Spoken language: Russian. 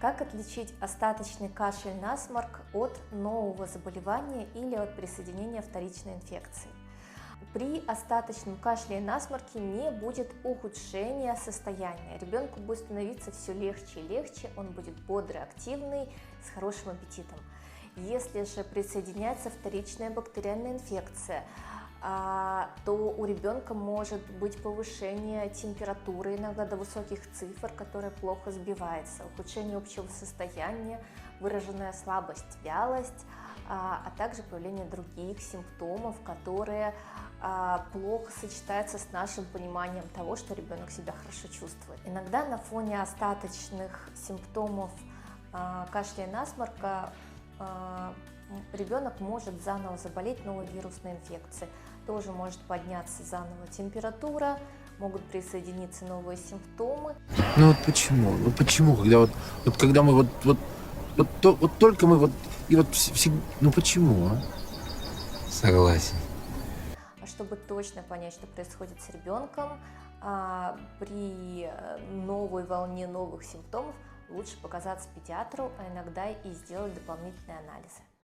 Как отличить остаточный кашель, насморк от нового заболевания или от присоединения вторичной инфекции? При остаточном кашле и насморке не будет ухудшения состояния. Ребенку будет становиться все легче и легче, он будет бодрый, активный, с хорошим аппетитом. Если же присоединяется вторичная бактериальная инфекция, то у ребенка может быть повышение температуры, иногда до высоких цифр, которая плохо сбивается, ухудшение общего состояния, выраженная слабость, вялость, а также появление других симптомов, которые плохо сочетаются с нашим пониманием того, что ребенок себя хорошо чувствует. Иногда на фоне остаточных симптомов кашля и насморка ребенок может заново заболеть новой вирусной инфекцией. Тоже может подняться заново температура, могут присоединиться новые симптомы. Ну вот почему? Ну почему, когда вот когда мы вот только мы вот и вот ну почему, а? Согласен. А чтобы точно понять, что происходит с ребенком, при новой волне новых симптомов лучше показаться педиатру, а иногда и сделать дополнительные анализы.